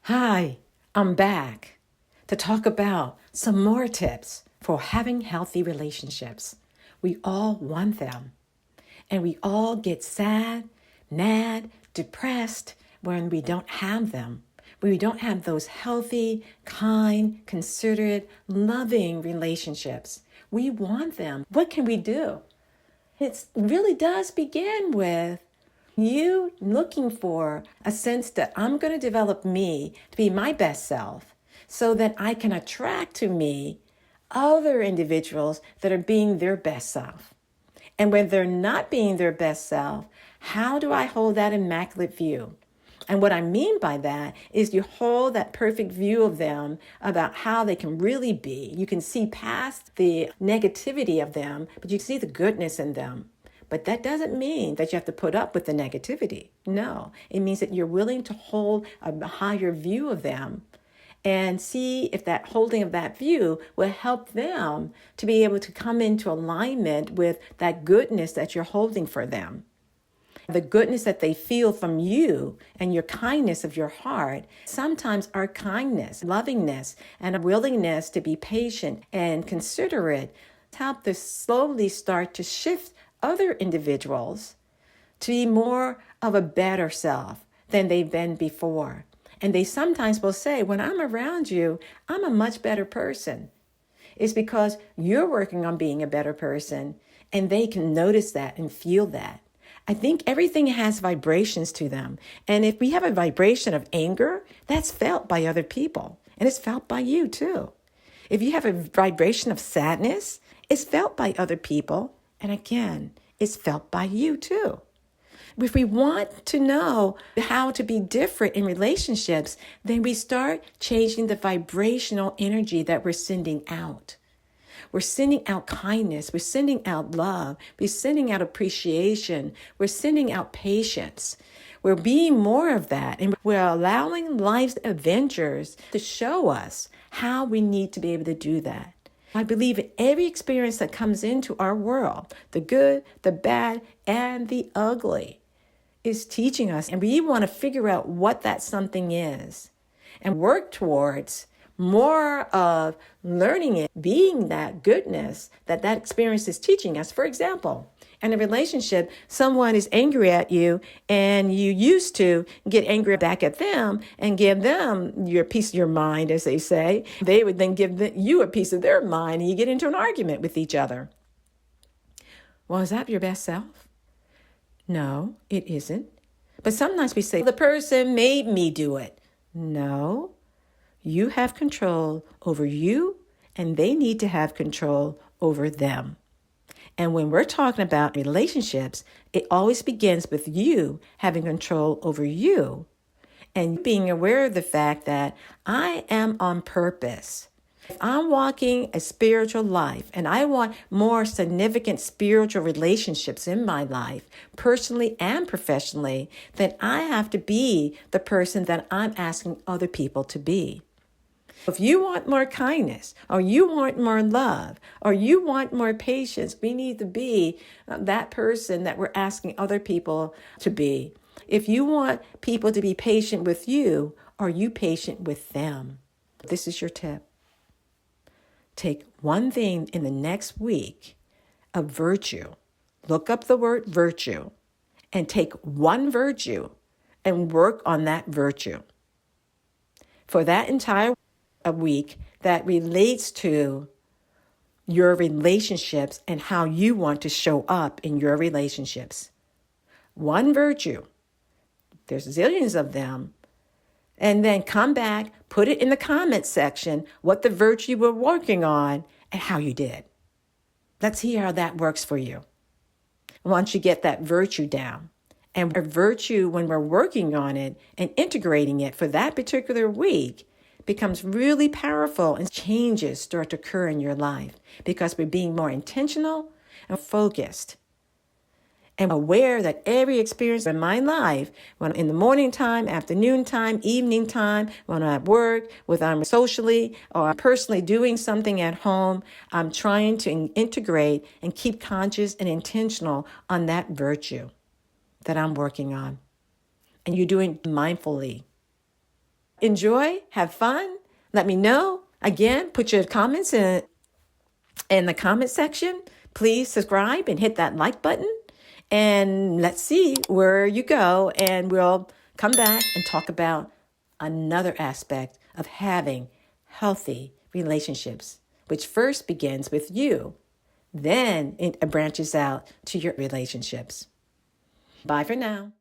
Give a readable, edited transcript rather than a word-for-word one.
Hi, I'm back to talk about some more tips for having healthy relationships. We all want them, and we all get sad, mad, depressed when we don't have them. When we don't have those healthy, kind, considerate, loving relationships. We want them. What can we do? It really does begin with you looking for a sense that I'm going to develop me to be my best self so that I can attract to me other individuals that are being their best self. And when they're not being their best self, how do I hold that immaculate view? And what I mean by that is you hold that perfect view of them about how they can really be. You can see past the negativity of them, but you see the goodness in them. But that doesn't mean that you have to put up with the negativity. No, it means that you're willing to hold a higher view of them and see if that holding of that view will help them to be able to come into alignment with that goodness that you're holding for them. The goodness that they feel from you and your kindness of your heart. Sometimes our kindness, lovingness, and a willingness to be patient and considerate help to slowly start to shift other individuals to be more of a better self than they've been before. And they sometimes will say, when I'm around you, I'm a much better person. It's because you're working on being a better person, and they can notice that and feel that. I think everything has vibrations to them. And if we have a vibration of anger, that's felt by other people. And it's felt by you too. If you have a vibration of sadness, it's felt by other people. And again, it's felt by you too. If we want to know how to be different in relationships, then we start changing the vibrational energy that we're sending out. We're sending out kindness. We're sending out love. We're sending out appreciation. We're sending out patience. We're being more of that. And we're allowing life's adventures to show us how we need to be able to do that. I believe in every experience that comes into our world, the good, the bad, and the ugly, is teaching us. And we want to figure out what that something is and work towards more of learning it, being that goodness that experience is teaching us. For example, in a relationship, someone is angry at you and you used to get angry back at them and give them your piece of your mind, as they say. They would then give you a piece of their mind and you get into an argument with each other. Well, is that your best self? No, it isn't. But sometimes we say, the person made me do it. No. You have control over you, and they need to have control over them. And when we're talking about relationships, it always begins with you having control over you and being aware of the fact that I am on purpose. If I'm walking a spiritual life and I want more significant spiritual relationships in my life, personally and professionally, then I have to be the person that I'm asking other people to be. If you want more kindness, or you want more love, or you want more patience, we need to be that person that we're asking other people to be. If you want people to be patient with you, are you patient with them? This is your tip. Take one thing in the next week of virtue. Look up the word virtue and take one virtue and work on that virtue. For that entire a week that relates to your relationships and how you want to show up in your relationships. One virtue. There's zillions of them. And then come back, put it in the comment section, what the virtue you were working on and how you did. Let's see how that works for you. Once you get that virtue down. And a virtue, when we're working on it and integrating it for that particular week, becomes really powerful and changes start to occur in your life because we're being more intentional and focused and aware that every experience in my life, when in the morning time, afternoon time, evening time, when I'm at work, whether I'm socially or personally doing something at home, I'm trying to integrate and keep conscious and intentional on that virtue that I'm working on. And you're doing mindfully. enjoy, have fun. Let me know. Again, put your comments in the comment section. Please subscribe and hit that like button. And let's see where you go. And we'll come back and talk about another aspect of having healthy relationships, which first begins with you. Then it branches out to your relationships. Bye for now.